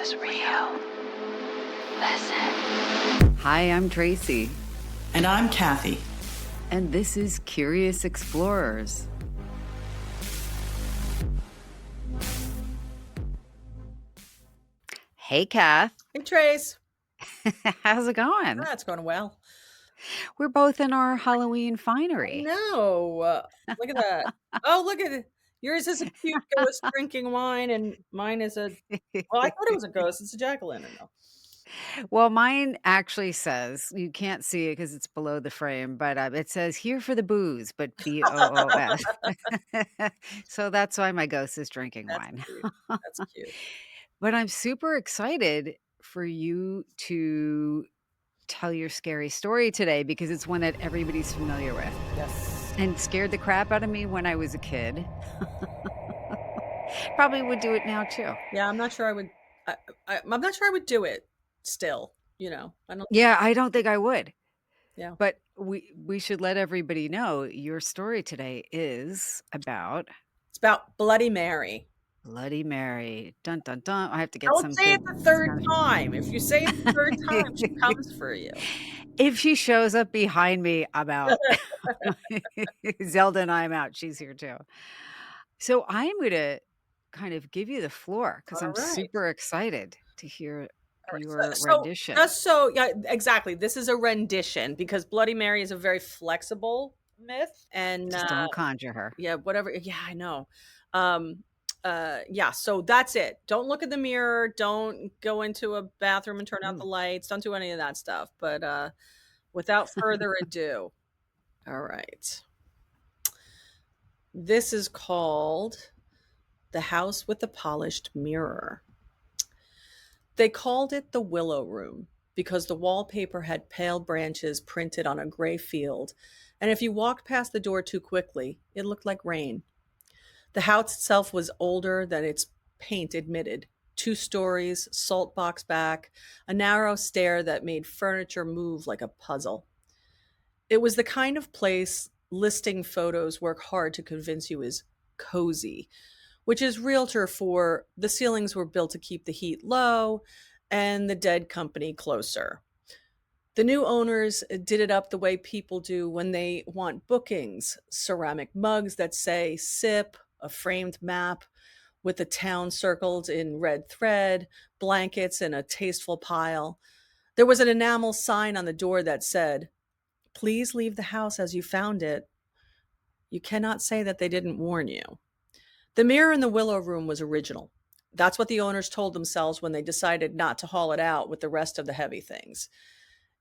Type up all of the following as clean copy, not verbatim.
is real. Listen. Hi, I'm Tracy. And I'm Kathy. And this is Curious Explorers. Hey, Kath. Hey, Trace. How's it going? It's going well. We're both in our Halloween finery. No, look at that. Oh, look at it. Yours is a cute ghost drinking wine, and mine is a. Well, I thought it was a ghost. It's a jack-o'-lantern, though. Well, mine actually says, you can't see it because it's below the frame, but it says here for the booze, but BOOS. So that's why my ghost is drinking That's wine. cute. That's cute. But I'm super excited for you to tell your scary story today because it's one that everybody's familiar with Yes. and scared the crap out of me when I was a kid. Probably would do it now too. Yeah, I'm not sure I would. I'm not sure I would do it still. I don't. Yeah, I don't think I would. Yeah. But we should let everybody know your story today is about It's about Bloody Mary. Bloody Mary. Dun dun dun. I have to get Don't some say it good the third time. If you say it the third time, she comes for you. If she shows up behind me, I'm out. Zelda and I'm out. She's here too. So I am going to kind of give you the floor because All I'm right. super excited to hear your So rendition. yeah, exactly. This is a rendition because Bloody Mary is a very flexible myth, and Just don't conjure her. yeah, whatever. Yeah, I know. Yeah. So that's it. Don't look in the mirror. Don't go into a bathroom and turn out the lights. Don't do any of that stuff. But without further ado, all right. This is called The House with the Polished Mirror. They called it the Willow Room because the wallpaper had pale branches printed on a gray field, and if you walked past the door too quickly, it looked like rain. The house itself was older than its paint admitted. 2 stories, salt box back, a narrow stair that made furniture move like a puzzle. It was the kind of place listing photos work hard to convince you is cozy, which is realtor for the ceilings were built to keep the heat low and the dead company closer. The new owners did it up the way people do when they want bookings: ceramic mugs that say SIP, a framed map with the town circled in red thread, blankets in a tasteful pile. There was an enamel sign on the door that said, "Please leave the house as you found it." You cannot say that they didn't warn you. The mirror in the Willow Room was original. That's what the owners told themselves when they decided not to haul it out with the rest of the heavy things.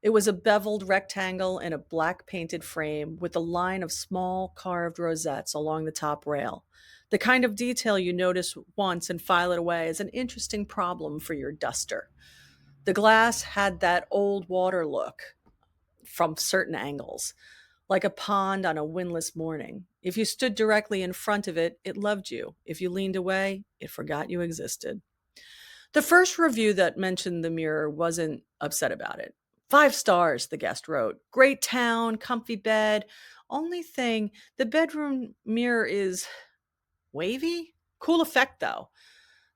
It was a beveled rectangle in a black painted frame with a line of small carved rosettes along the top rail. The kind of detail you notice once and file it away is an interesting problem for your duster. The glass had that old water look from certain angles, like a pond on a windless morning. If you stood directly in front of it, it loved you. If you leaned away, it forgot you existed. The first review that mentioned the mirror wasn't upset about it. 5 stars, the guest wrote. Great town, comfy bed. Only thing, the bedroom mirror is wavy. Cool effect, though.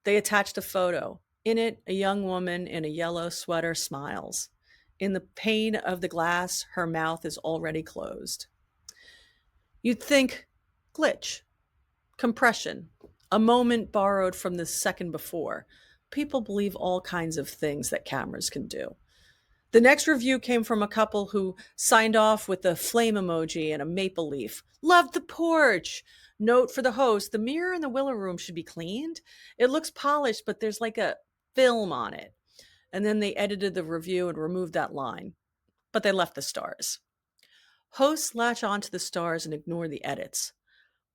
They attached a photo. In it, a young woman in a yellow sweater smiles. In the pane of the glass, her mouth is already closed. You'd think glitch, compression, a moment borrowed from the second before. People believe all kinds of things that cameras can do. The next review came from a couple who signed off with a flame emoji and a maple leaf. Loved the porch. Note for the host, the mirror in the Willow Room should be cleaned. It looks polished, but there's like a film on it. And then they edited the review and removed that line. But they left the stars. Hosts latch onto the stars and ignore the edits.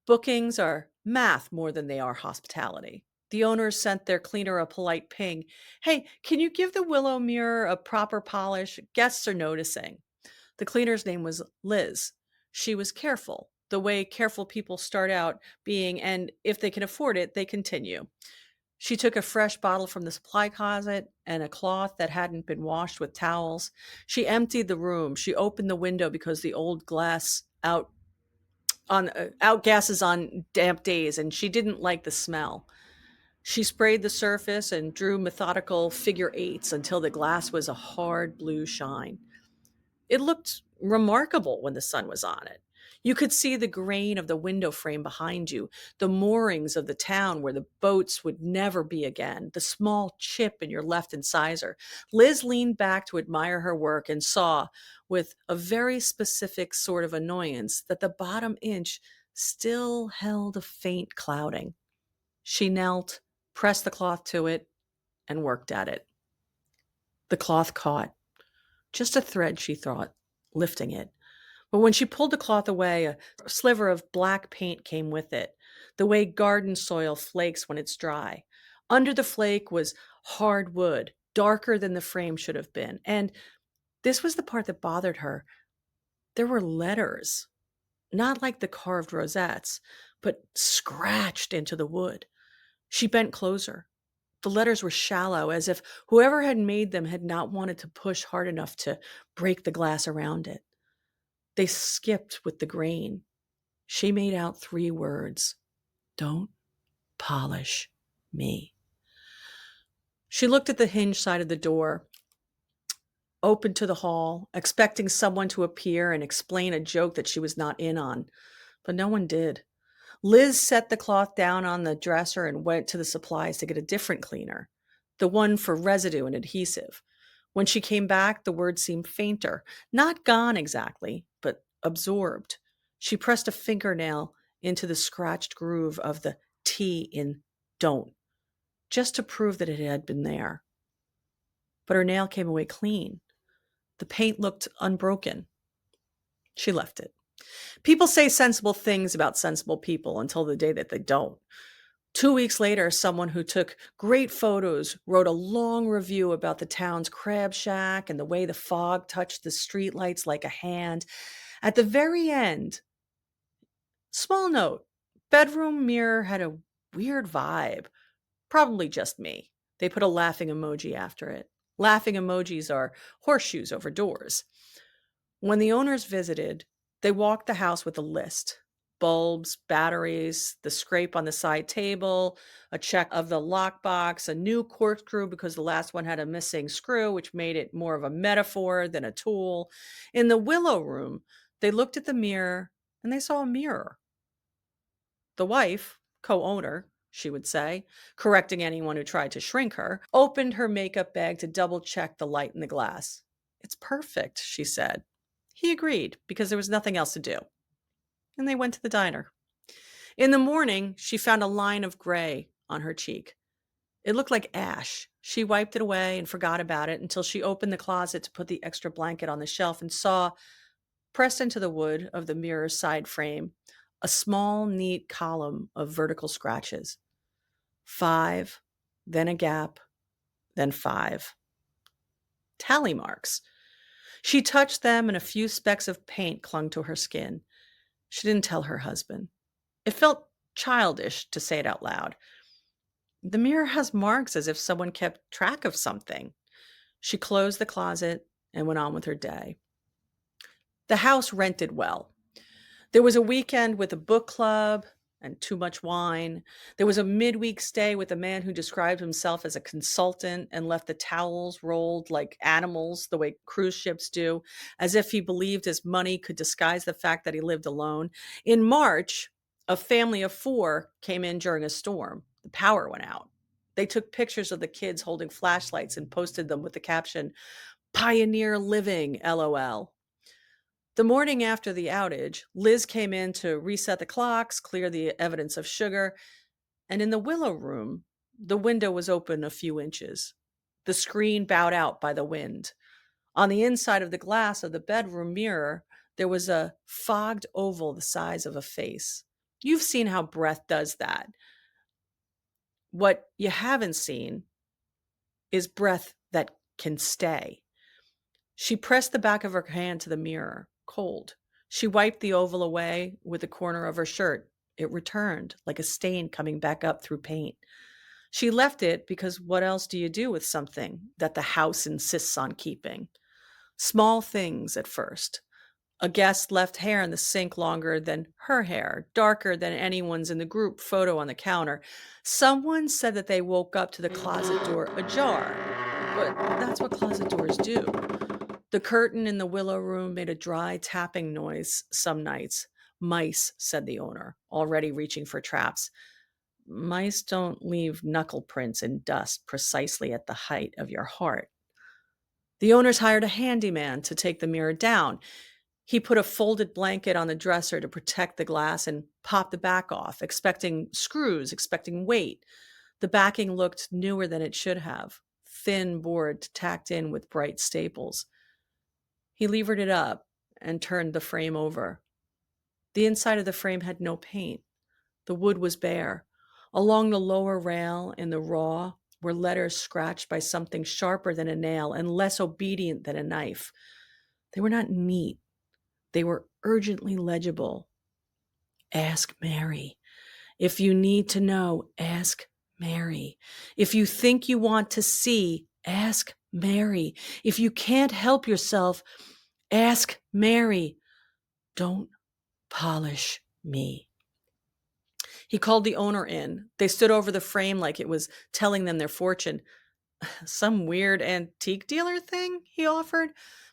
Bookings are math more than they are hospitality. The owners sent their cleaner a polite ping. Hey, can you give the Willow mirror a proper polish? Guests are noticing. The cleaner's name was Liz. She was careful, the way careful people start out being, and if they can afford it, they continue. She took a fresh bottle from the supply closet and a cloth that hadn't been washed with towels. She emptied the room. She opened the window because the old glass outgasses on damp days, and she didn't like the smell. She sprayed the surface and drew methodical figure eights until the glass was a hard blue shine. It looked remarkable when the sun was on it. You could see the grain of the window frame behind you, the moorings of the town where the boats would never be again, the small chip in your left incisor. Liz leaned back to admire her work and saw, with a very specific sort of annoyance, that the bottom inch still held a faint clouding. She knelt, pressed the cloth to it, and worked at it. The cloth caught. Just a thread, she thought, lifting it. But when she pulled the cloth away, a sliver of black paint came with it, the way garden soil flakes when it's dry. Under the flake was hard wood, darker than the frame should have been. And this was the part that bothered her. There were letters, not like the carved rosettes, but scratched into the wood. She bent closer. The letters were shallow, as if whoever had made them had not wanted to push hard enough to break the glass around it. They skipped with the grain. She made out 3 words: "Don't polish me." She looked at the hinge side of the door, open to the hall, expecting someone to appear and explain a joke that she was not in on. But no one did. Liz set the cloth down on the dresser and went to the supplies to get a different cleaner, the one for residue and adhesive. When she came back, the word seemed fainter, not gone exactly, but absorbed. She pressed a fingernail into the scratched groove of the T in don't, just to prove that it had been there. But her nail came away clean. The paint looked unbroken. She left it. People say sensible things about sensible people until the day that they don't. 2 weeks later, someone who took great photos wrote a long review about the town's crab shack and the way the fog touched the streetlights like a hand. At the very end, small note, bedroom mirror had a weird vibe. Probably just me. They put a laughing emoji after it. Laughing emojis are horseshoes over doors. When the owners visited, they walked the house with a list: bulbs, batteries, the scrape on the side table, a check of the lockbox, a new corkscrew because the last one had a missing screw, which made it more of a metaphor than a tool. In the Willow Room, they looked at the mirror and they saw a mirror. The wife, co-owner, she would say, correcting anyone who tried to shrink her, opened her makeup bag to double check the light in the glass. "It's perfect," she said. He agreed because there was nothing else to do. And they went to the diner. In the morning, she found a line of gray on her cheek. It looked like ash. She wiped it away and forgot about it until she opened the closet to put the extra blanket on the shelf and saw, pressed into the wood of the mirror's side frame, a small, neat column of vertical scratches. 5, then a gap, then 5. Tally marks. She touched them and a few specks of paint clung to her skin. She didn't tell her husband. It felt childish to say it out loud. The mirror has marks as if someone kept track of something. She closed the closet and went on with her day. The house rented well. There was a weekend with a book club and too much wine. There was a midweek stay with a man who described himself as a consultant and left the towels rolled like animals the way cruise ships do, as if he believed his money could disguise the fact that he lived alone. In March, a family of 4 came in during a storm. The power went out. They took pictures of the kids holding flashlights and posted them with the caption, "Pioneer living, LOL." The morning after the outage, Liz came in to reset the clocks, clear the evidence of sugar, and in the Willow Room, the window was open a few inches. The screen bowed out by the wind. On the inside of the glass of the bedroom mirror, there was a fogged oval the size of a face. You've seen how breath does that. What you haven't seen is breath that can stay. She pressed the back of her hand to the mirror, cold. She wiped the oval away with the corner of her shirt. It returned, like a stain coming back up through paint. She left it because what else do you do with something that the house insists on keeping? Small things at first. A guest left hair in the sink longer than her hair, darker than anyone's in the group photo on the counter. Someone said that they woke up to the closet door ajar, but that's what closet doors do. The curtain in the willow room made a dry tapping noise some nights. Mice, said the owner, already reaching for traps. Mice don't leave knuckle prints in dust precisely at the height of your heart. The owners hired a handyman to take the mirror down. He put a folded blanket on the dresser to protect the glass and popped the back off, expecting screws, expecting weight. The backing looked newer than it should have, thin board tacked in with bright staples. He levered it up and turned the frame over. The inside of the frame had no paint. The wood was bare. Along the lower rail in the raw were letters scratched by something sharper than a nail and less obedient than a knife. They were not neat. They were urgently legible. Ask Mary. If you need to know, ask Mary. If you think you want to see, ask Mary. If you can't help yourself, ask Mary. Don't polish me. He called the owner in. They stood over the frame like it was telling them their fortune. Some weird antique dealer thing, he offered,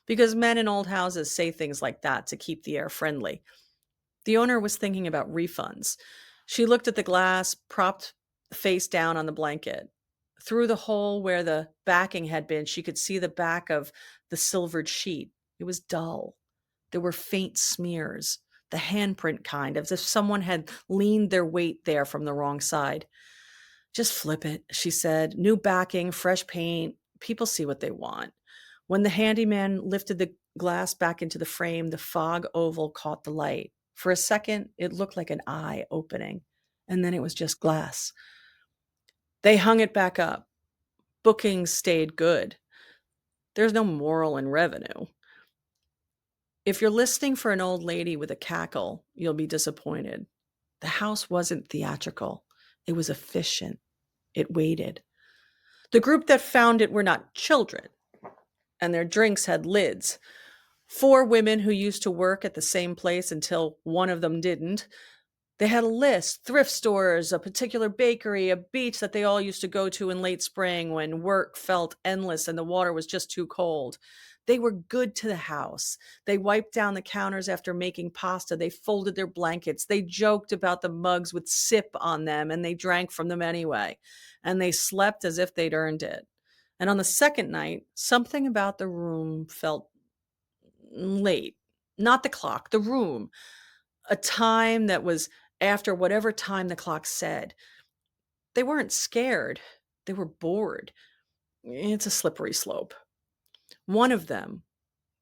because men in old houses say things like that to keep the air friendly. The owner was thinking about refunds. She looked at the glass, propped face down on the blanket. Through the hole where the backing had been, she could see the back of the silvered sheet. It was dull. There were faint smears, the handprint kind, as if someone had leaned their weight there from the wrong side. Just flip it, she said. New backing, fresh paint. People see what they want. When the handyman lifted the glass back into the frame, the fog oval caught the light. For a second, it looked like an eye opening, and then it was just glass. They hung it back up. Bookings stayed good. There's no moral in revenue. If you're listening for an old lady with a cackle, you'll be disappointed. The house wasn't theatrical. It was efficient. It waited. The group that found it were not children, and their drinks had lids. 4 women who used to work at the same place until one of them didn't. They had a list, thrift stores, a particular bakery, a beach that they all used to go to in late spring when work felt endless and the water was just too cold. They were good to the house. They wiped down the counters after making pasta. They folded their blankets. They joked about the mugs with sip on them, and they drank from them anyway. And they slept as if they'd earned it. And on the second night, something about the room felt late. Not the clock, the room. A time that was after whatever time the clock said. They weren't scared. They were bored. It's a slippery slope. One of them,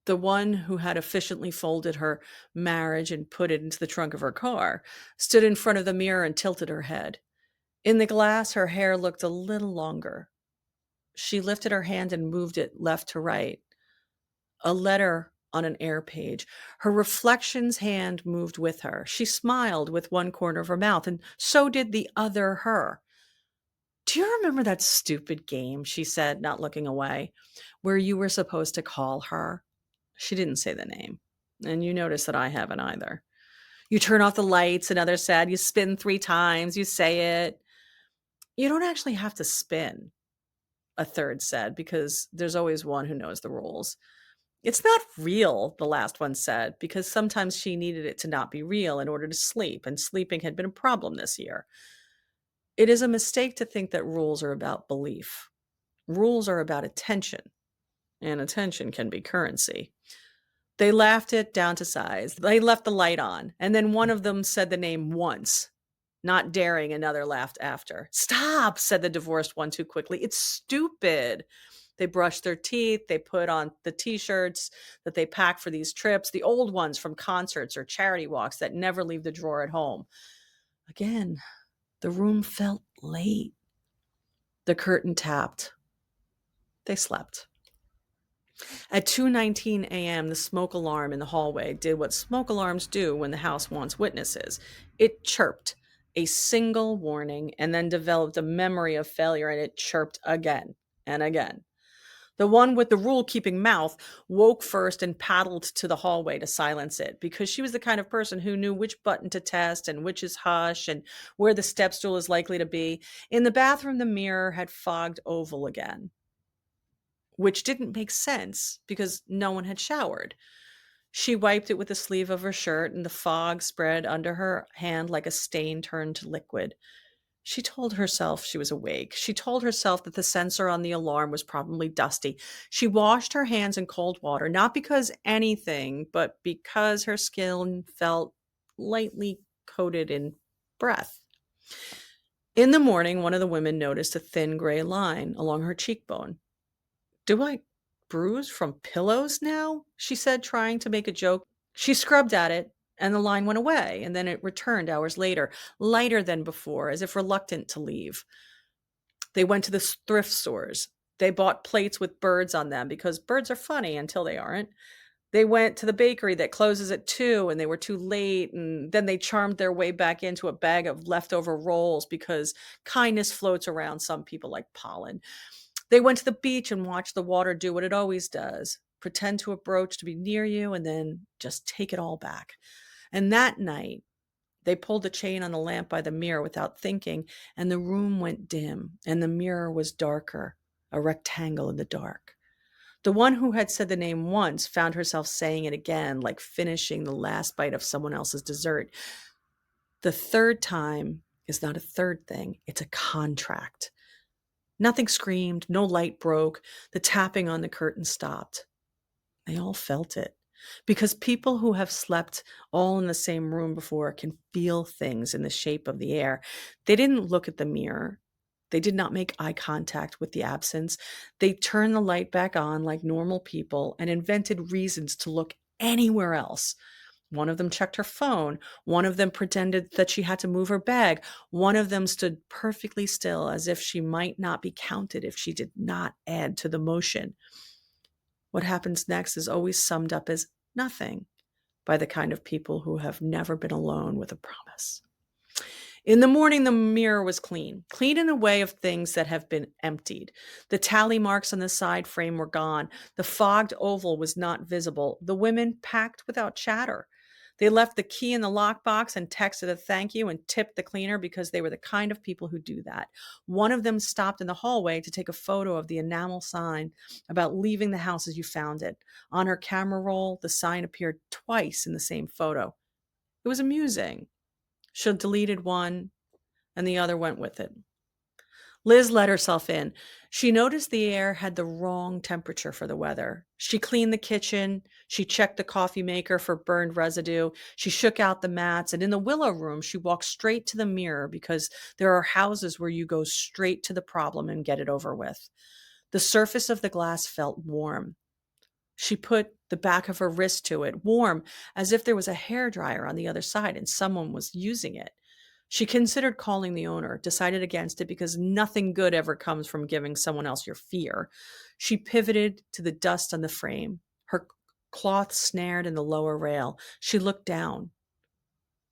the one who had efficiently folded her marriage and put it into the trunk of her car, stood in front of the mirror and tilted her head. In the glass, her hair looked a little longer. She lifted her hand and moved it left to right. A letter on an air page. Her reflection's hand moved with her. She smiled with one corner of her mouth, and so did the other her. Do you remember that stupid game, she said, not looking away, where you were supposed to call her? She didn't say the name, and you notice that I haven't either. You turn off the lights, another said. You spin 3 times, you say it. You don't actually have to spin, a third said, because there's always one who knows the rules. It's not real, the last one said, because sometimes she needed it to not be real in order to sleep, and sleeping had been a problem this year. It is a mistake to think that rules are about belief. Rules are about attention, and attention can be currency. They laughed it down to size. They left the light on, and then one of them said the name once. Not daring, another laughed after. Stop, said the divorced one too quickly. It's stupid. They brushed their teeth. They put on the T-shirts that they pack for these trips, the old ones from concerts or charity walks that never leave the drawer at home. Again, the room felt late. The curtain tapped. They slept. At 2:19 a.m., the smoke alarm in the hallway did what smoke alarms do when the house wants witnesses. It chirped a single warning and then developed a memory of failure, and it chirped again and again. The one with the rule keeping mouth woke first and paddled to the hallway to silence it because she was the kind of person who knew which button to test and which is hush and where the step stool is likely to be. In the bathroom, the mirror had fogged oval again, which didn't make sense because no one had showered. She wiped it with the sleeve of her shirt, and the fog spread under her hand like a stain turned to liquid. She told herself she was awake. She told herself that the sensor on the alarm was probably dusty. She washed her hands in cold water, not because anything, but because her skin felt lightly coated in breath. In the morning, one of the women noticed a thin gray line along her cheekbone. "Do I bruise from pillows now?" she said, trying to make a joke. She scrubbed at it, and the line went away, and then it returned hours later, lighter than before, as if reluctant to leave. They went to the thrift stores. They bought plates with birds on them because birds are funny until they aren't. They went to the bakery that closes at 2 and they were too late, and then they charmed their way back into a bag of leftover rolls because kindness floats around some people like pollen. They went to the beach and watched the water do what it always does, pretend to approach to be near you and then just take it all back. And that night, they pulled the chain on the lamp by the mirror without thinking, and the room went dim, and the mirror was darker, a rectangle in the dark. The one who had said the name once found herself saying it again, like finishing the last bite of someone else's dessert. The third time is not a third thing, it's a contract. Nothing screamed, no light broke, the tapping on the curtain stopped. They all felt it. Because people who have slept all in the same room before can feel things in the shape of the air. They didn't look at the mirror. They did not make eye contact with the absence. They turned the light back on like normal people and invented reasons to look anywhere else. One of them checked her phone. One of them pretended that she had to move her bag. One of them stood perfectly still as if she might not be counted if she did not add to the motion. What happens next is always summed up as nothing by the kind of people who have never been alone with a promise. In the morning, the mirror was clean, clean in a way of things that have been emptied. The tally marks on the side frame were gone. The fogged oval was not visible. The women packed without chatter. They left the key in the lockbox and texted a thank you and tipped the cleaner because they were the kind of people who do that. One of them stopped in the hallway to take a photo of the enamel sign about leaving the house as you found it. On her camera roll, the sign appeared twice in the same photo. It was amusing. She deleted one, and the other went with it. Liz let herself in. She noticed the air had the wrong temperature for the weather. She cleaned the kitchen. She checked the coffee maker for burned residue. She shook out the mats. And in the willow room, she walked straight to the mirror because there are houses where you go straight to the problem and get it over with. The surface of the glass felt warm. She put the back of her wrist to it, warm, as if there was a hairdryer on the other side and someone was using it. She considered calling the owner, decided against it because nothing good ever comes from giving someone else your fear. She pivoted to the dust on the frame, her cloth snared in the lower rail. She looked down.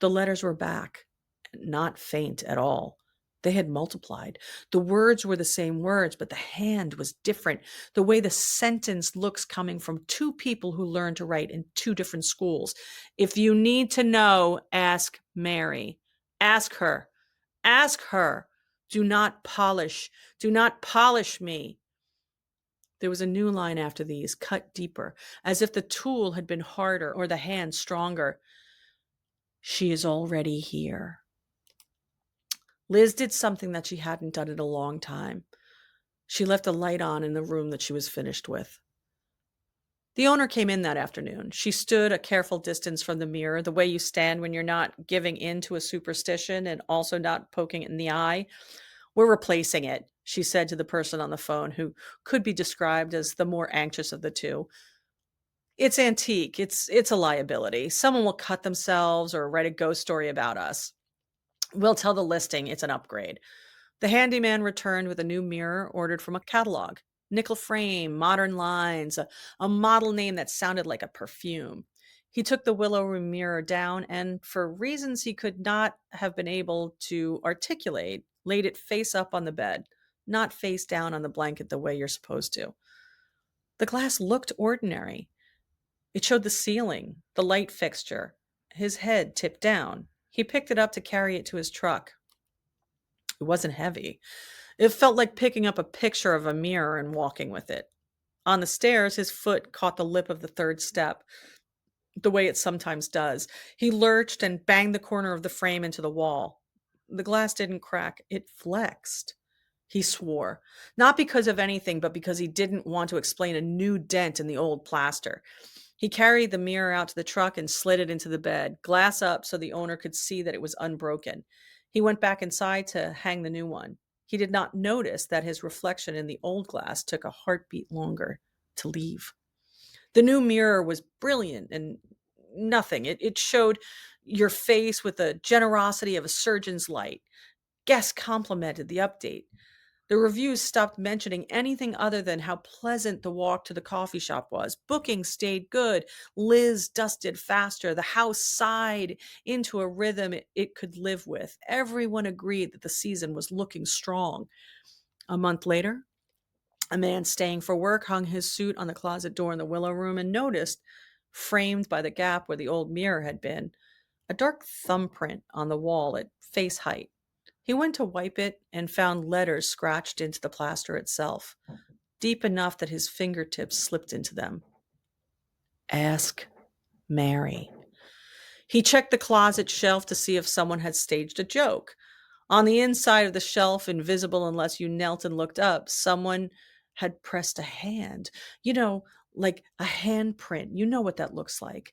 The letters were back, not faint at all. They had multiplied. The words were the same words, but the hand was different. The way the sentence looks coming from two people who learned to write in two different schools. If you need to know, ask Mary. Ask her. Ask her. Do not polish. Do not polish me. There was a new line after these, cut deeper, as if the tool had been harder or the hand stronger. She is already here. Liz did something that she hadn't done in a long time. She left a light on in the room that she was finished with. The owner came in that afternoon. She stood a careful distance from the mirror, the way you stand when you're not giving in to a superstition and also not poking it in the eye. "We're replacing it," she said to the person on the phone, who could be described as the more anxious of the two. "It's antique. It's a liability. Someone will cut themselves or write a ghost story about us. We'll tell the listing it's an upgrade." The handyman returned with a new mirror ordered from a catalog. Nickel frame, modern lines, a model name that sounded like a perfume. He took the willow room mirror down and, for reasons he could not have been able to articulate, laid it face up on the bed, not face down on the blanket the way you're supposed to. The glass looked ordinary. It showed the ceiling, the light fixture, his head tipped down. He picked it up to carry it to his truck. It wasn't heavy. It felt like picking up a picture of a mirror and walking with it. On the stairs, his foot caught the lip of the third step, the way it sometimes does. He lurched and banged the corner of the frame into the wall. The glass didn't crack, it flexed. He swore, not because of anything, but because he didn't want to explain a new dent in the old plaster. He carried the mirror out to the truck and slid it into the bed, glass up so the owner could see that it was unbroken. He went back inside to hang the new one. He did not notice that his reflection in the old glass took a heartbeat longer to leave. The new mirror was brilliant and nothing. It showed your face with the generosity of a surgeon's light. Guests complimented the update. The reviews stopped mentioning anything other than how pleasant the walk to the coffee shop was. Booking stayed good. Liz dusted faster. The house sighed into a rhythm it could live with. Everyone agreed that the season was looking strong. A month later, a man staying for work hung his suit on the closet door in the Willow Room and noticed, framed by the gap where the old mirror had been, a dark thumbprint on the wall at face height. He went to wipe it and found letters scratched into the plaster itself, deep enough that his fingertips slipped into them. Ask Mary. He checked the closet shelf to see if someone had staged a joke. On the inside of the shelf, invisible unless you knelt and looked up, someone had pressed a hand. Like a handprint. You know what that looks like.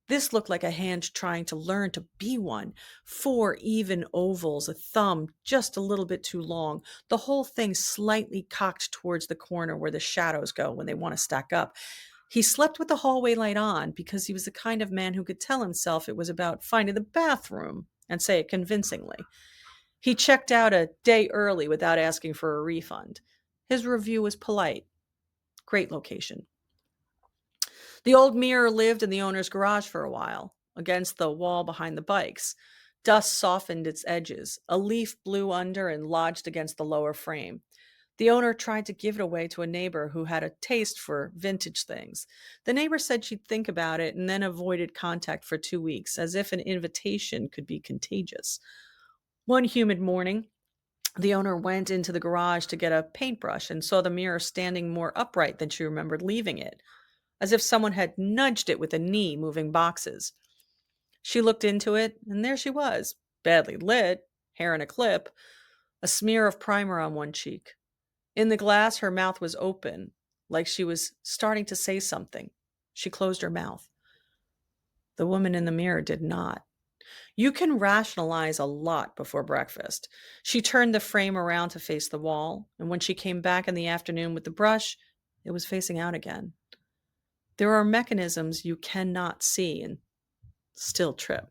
This looked like a hand trying to learn to be one. 4 even ovals, a thumb just a little bit too long, the whole thing slightly cocked towards the corner where the shadows go when they want to stack up. He slept with the hallway light on because he was the kind of man who could tell himself it was about finding the bathroom and say it convincingly. He checked out a day early without asking for a refund. His review was polite. Great location. The old mirror lived in the owner's garage for a while, against the wall behind the bikes. Dust softened its edges. A leaf blew under and lodged against the lower frame. The owner tried to give it away to a neighbor who had a taste for vintage things. The neighbor said she'd think about it and then avoided contact for 2 weeks, as if an invitation could be contagious. One humid morning, the owner went into the garage to get a paintbrush and saw the mirror standing more upright than she remembered leaving it, as if someone had nudged it with a knee moving boxes. She looked into it, and there she was, badly lit, hair in a clip, a smear of primer on one cheek. In the glass, her mouth was open, like she was starting to say something. She closed her mouth. The woman in the mirror did not. You can rationalize a lot before breakfast. She turned the frame around to face the wall, and when she came back in the afternoon with the brush, it was facing out again. There are mechanisms you cannot see and still trip.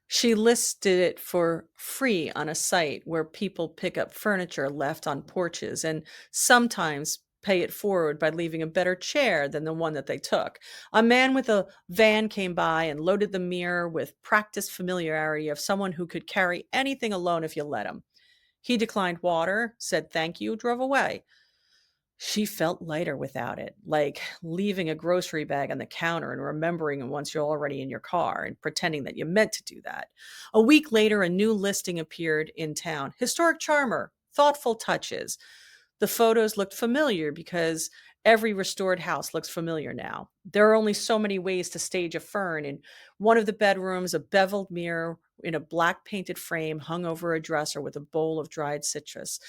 She listed it for free on a site where people pick up furniture left on porches and sometimes pay it forward by leaving a better chair than the one that they took. A man with a van came by and loaded the mirror with practiced familiarity of someone who could carry anything alone if you let him. He declined water, said thank you, drove away. She felt lighter without it, like leaving a grocery bag on the counter and remembering it once you're already in your car and pretending that you meant to do that. A week later, a new listing appeared in town. Historic charmer, thoughtful touches. The photos looked familiar because every restored house looks familiar now. There are only so many ways to stage a fern. In one of the bedrooms, a beveled mirror in a black painted frame hung over a dresser with a bowl of dried citrus.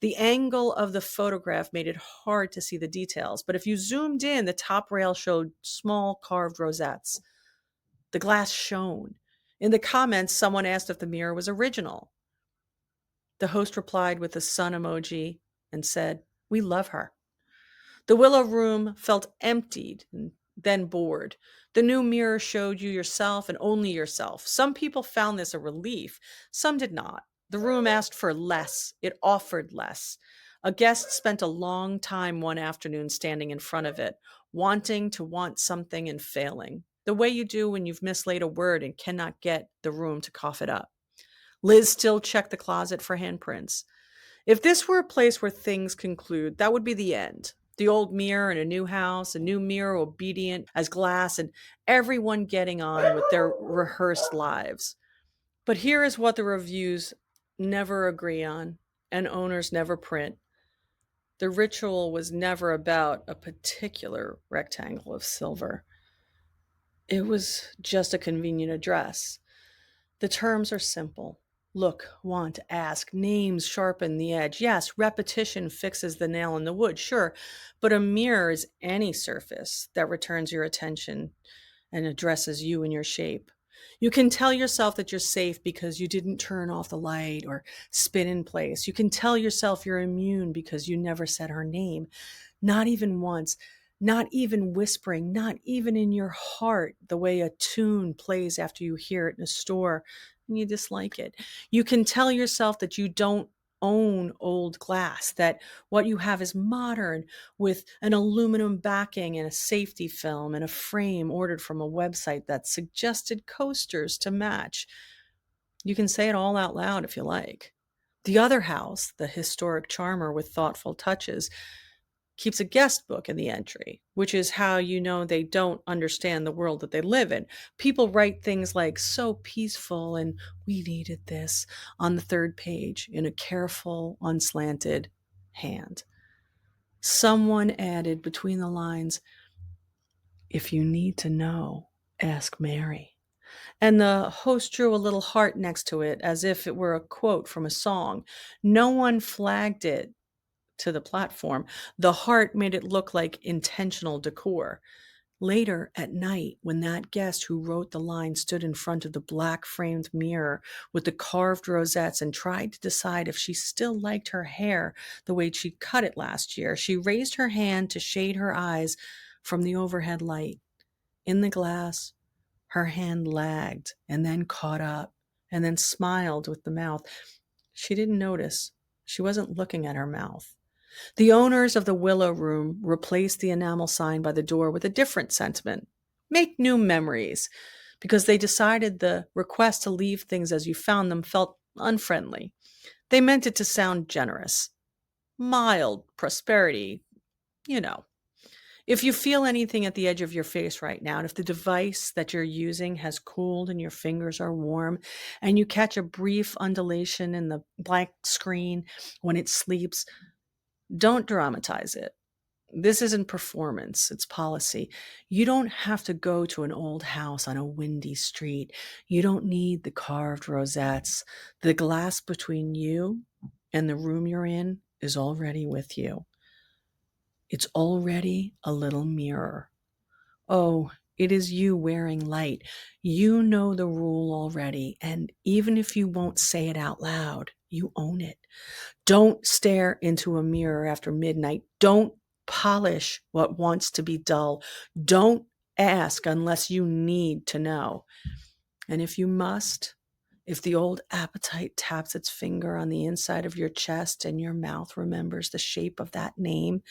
The angle of the photograph made it hard to see the details, but if you zoomed in, the top rail showed small carved rosettes. The glass shone. In the comments, someone asked if the mirror was original. The host replied with a sun emoji and said, "We love her." The Willow Room felt emptied and then bored. The new mirror showed you yourself and only yourself. Some people found this a relief, some did not. The room asked for less. It offered less. A guest spent a long time one afternoon standing in front of it, wanting to want something and failing, the way you do when you've mislaid a word and cannot get the room to cough it up. Liz still checked the closet for handprints. If this were a place where things conclude, that would be the end. The old mirror in a new house, a new mirror obedient as glass, and everyone getting on with their rehearsed lives. But here is what the reviews never agree on and owners never print. The ritual was never about a particular rectangle of silver. It was just a convenient address. The terms are simple. Look, want, ask, names sharpen the edge. Yes, repetition fixes the nail in the wood, sure, but a mirror is any surface that returns your attention and addresses you and your shape. You can tell yourself that you're safe because you didn't turn off the light or spin in place. You can tell yourself you're immune because you never said her name, not even once, not even whispering, not even in your heart, the way a tune plays after you hear it in a store and you dislike it. You can tell yourself that you don't own old glass, that what you have is modern with an aluminum backing and a safety film and a frame ordered from a website that suggested coasters to match. You can say it all out loud if you like. The other house, the historic charmer with thoughtful touches, keeps a guest book in the entry, which is how you know they don't understand the world that they live in. People write things like "so peaceful" and "we needed this" on the third page in a careful, unslanted hand. Someone added between the lines, "If you need to know, ask Mary." And the host drew a little heart next to it as if it were a quote from a song. No one flagged it to the platform. The heart made it look like intentional decor. Later at night, when that guest who wrote the line stood in front of the black framed mirror with the carved rosettes and tried to decide if she still liked her hair the way she'd cut it last year, she raised her hand to shade her eyes from the overhead light. In the glass, her hand lagged and then caught up and then smiled with the mouth. She didn't notice. She wasn't looking at her mouth. The owners of the Willow Room replaced the enamel sign by the door with a different sentiment. Make new memories, because they decided the request to leave things as you found them felt unfriendly. They meant it to sound generous. Mild prosperity, you know. If you feel anything at the edge of your face right now, and if the device that you're using has cooled and your fingers are warm, and you catch a brief undulation in the blank screen when it sleeps, don't dramatize it. This isn't performance, it's policy. You don't have to go to an old house on a windy street. You don't need the carved rosettes. The glass between you and the room you're in is already with you. It's already a little mirror. Oh, it is you wearing light. You know the rule already, and even if you won't say it out loud, you own it. Don't stare into a mirror after midnight. Don't polish what wants to be dull. Don't ask unless you need to know. And if you must, if the old appetite taps its finger on the inside of your chest and your mouth remembers the shape of that name,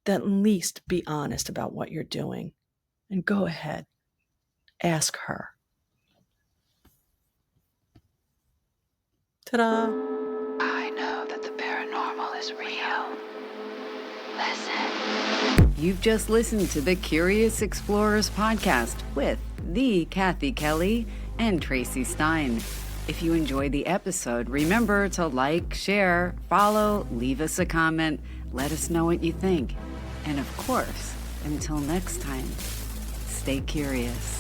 then at least be honest about what you're doing. And go ahead, ask her. Ta-da! I know that the paranormal is real. Listen. You've just listened to the Curious Explorers podcast with the Kathy Kelly and Tracy Stein. If you enjoyed the episode, remember to like, share, follow, leave us a comment, let us know what you think. And of course, until next time, stay curious.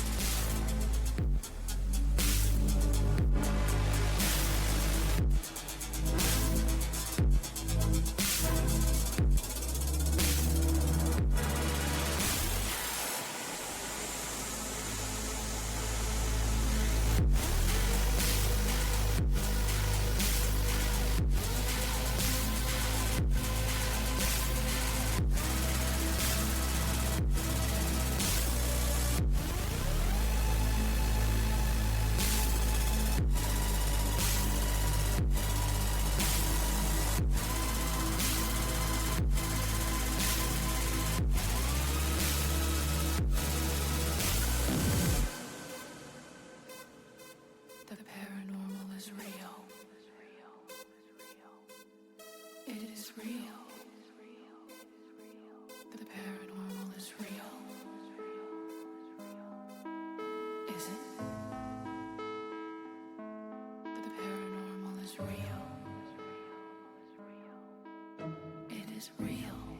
The paranormal is real. It is real. The paranormal is real. Is it? The paranormal is real. It is real.